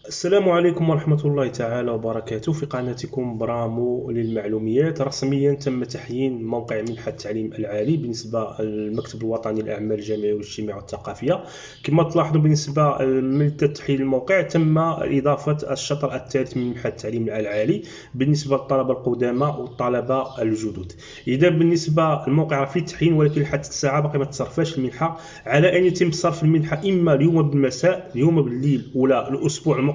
السلام عليكم ورحمة الله تعالى وبركاته. في قناتكم برامو للمعلوميات. رسميا تم تحيين موقع منحة التعليم العالي بالنسبة للمكتب الوطني للأعمال الجامعية والاجتماعية والثقافية. كما تلاحظوا بالنسبة من تحيين الموقع تم إضافة الشطر الثالث من منحة التعليم العالي بالنسبة للطلبة القدامى والطلبة الجدد. إذا بالنسبة للموقع في تحيين، ولكن لحد الساعة باقي ما تصرفاش المنحة. على أن يتم صرف المنحة إما اليوم بالمساء، اليوم بالليل، ولا الأسبوع المقبل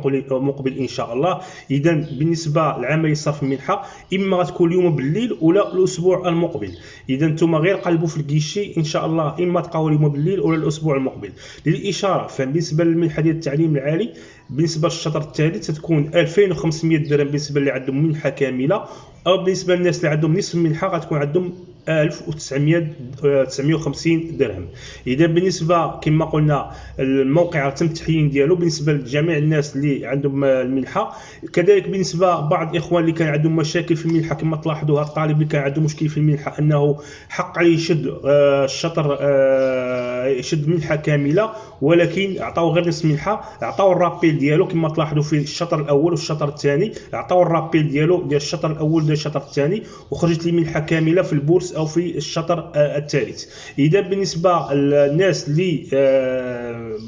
ان شاء الله. اذا بالنسبه لعمليه صرف المنحه اما غتكون اليوم بالليل ولا الاسبوع المقبل. اذا نتوما غير قلبوا في الكيشي ان شاء الله، اما تلقاو اليوم بالليل ولا الاسبوع المقبل. للاشاره فبالنسبه للمنحه ديال التعليم العالي، بالنسبه للشطر الثالث ستكون 2500 درهم بالنسبه اللي عندهم منحه كامله، او بالنسبه للناس اللي عندهم نصف المنحه غتكون عندهم 1950 درهم. اذا بالنسبه كما قلنا الموقع تم التحيين ديالو بالنسبه لجميع الناس اللي عندهم المنحه. كذلك بالنسبه بعض الاخوان اللي كان عندهم مشاكل في المنحه، كما تلاحظوا هذا الطالب اللي كان عنده مشكل في المنحه انه حق عليه يشد الشطر، يشد منحه كامله، ولكن عطاو غير نصف منحه. عطاو الرابيل ديالو كما تلاحظوا في الشطر الاول والشطر الثاني، عطاو الرابيل ديالو ديال الشطر الاول ديال الشطر الثاني، وخرجت لي منحه كامله في البورس او في الشطر الثالث. اذا بالنسبه للناس اللي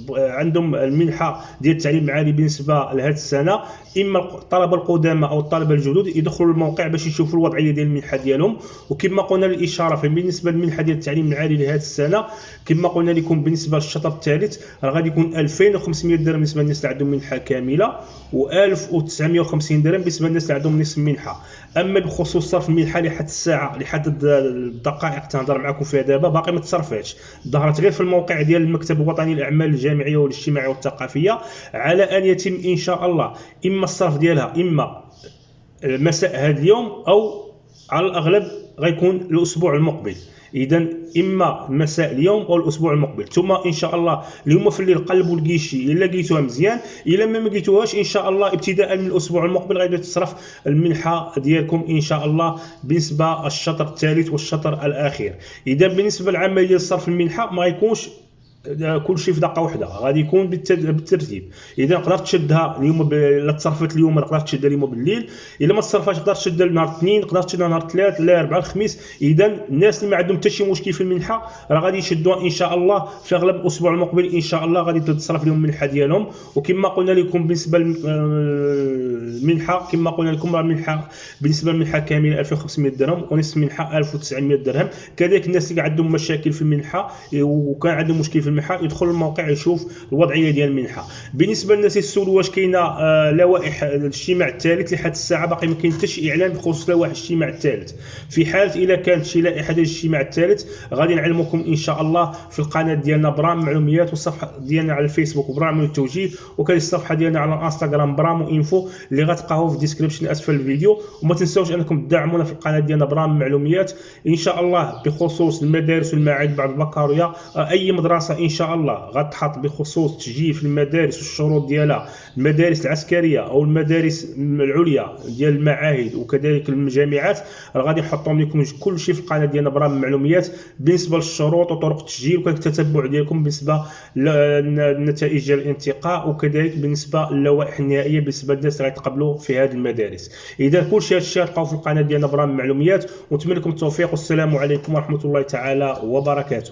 عندهم المنحه ديال التعليم العالي بالنسبه لهذه السنه، اما الطلبه القدامى او الطلبه الجدد يدخلوا الموقع باش يشوفوا الوضعيه ديال المنحه ديالهم. وكما قلنا للاشاره فبالنسبه للمنحه ديال التعليم العالي لهذه السنه، كما قلنا لكم بالنسبه للشطر الثالث راه غادي يكون 2500 درهم بالنسبه للناس اللي عندهم منحه كامله، و1950 درهم بالنسبه للناس اللي عندهم نصف منحه. اما بخصوص صرف المنحه لحد الساعه، لحد الدقائق تنهضر معكم فيها دابا باقي ما تصرفاتش، ظهرت غير في الموقع ديال المكتب الوطني للاعمال الجامعيه والاجتماعيه والثقافيه. على ان يتم ان شاء الله اما الصرف ديالها اما مساء هذا اليوم، او على الاغلب غيكون الاسبوع المقبل. اذا اما مساء اليوم او الاسبوع المقبل. ثم ان شاء الله اليوم في الليل قلبوا الكيشي الا لقيتوها مزيان، الا ما لقيتوهاش ان شاء الله ابتداء من الاسبوع المقبل غادي تصرف المنحه ديالكم ان شاء الله بالنسبه للشطر الثالث والشطر الاخير. اذا بالنسبه لعمليه صرف المنحه ما غيكونش كل شيء في دقه واحده، غادي يكون بالترتيب. اذا قدرت تشدها اليوم لا تصرفت اليوم قدرت تشدها اليوم بالليل، الا ما تصرفاش قدرت تشدها نهار الاثنين، قدرت تشدها نهار الثلاث، الاربعاء، الخميس. اذا الناس اللي ما عندهم حتى شي مشكل في المنحه راه غادي يشدوها ان شاء الله في اغلب الاسبوع المقبل ان شاء الله غادي تصرف لهم المنحه ديالهم. وكما قلنا لكم بالنسبه للمنحه، كما قلنا لكم راه المنحه بالنسبه للمنحه كامله 2500 درهم ونصف المنحه 1900 درهم. كذلك الناس اللي عندهم مشاكل في المنحه وكان عندهم مشكل في المنحه يدخل الموقع يشوف الوضعيه ديال المنحه. بالنسبه للناس يسولوا واش كاينه لوائح الاجتماع الثالث، لحد الساعه باقي ما كاين حتى شي اعلان بخصوص لوائح الاجتماع الثالث. في حاله الا كانت شي لائحه ديال الاجتماع الثالث غادي نعلمكم ان شاء الله في القناه ديالنا برام معلوميات، والصفحه ديالنا على الفيسبوك برام التوجيه، وكاين الصفحه ديالنا على الانستغرام برامو انفو اللي غتلقاوه في الديسكريبشن اسفل الفيديو. وما تنساوش انكم تدعمونا في القناه ديالنا برام معلوميات ان شاء الله. بخصوص المدارس والمعاهد بعد البكالوريا، اي مدرسه ان شاء الله غتحط بخصوص تسجيل في المدارس والشروط ديالها، المدارس العسكريه او المدارس العليا ديال المعاهد وكذلك الجامعات، راه غادي نحطهم لكم كل شيء في القناه ديالنا برام معلوميات بالنسبه للشروط وطرق التسجيل وكذلك التتبع ديالكم بالنسبه للنتائج ديال الانتقاء، وكذلك بالنسبه للوائح النهائيه بالنسبه للناس اللي غيتقبلوا في هذه المدارس. اذا كل شيء هذا الشيء تلقاوه في القناه ديالنا برام معلوميات، ونتمنى لكم التوفيق والسلام عليكم ورحمه الله تعالى وبركاته.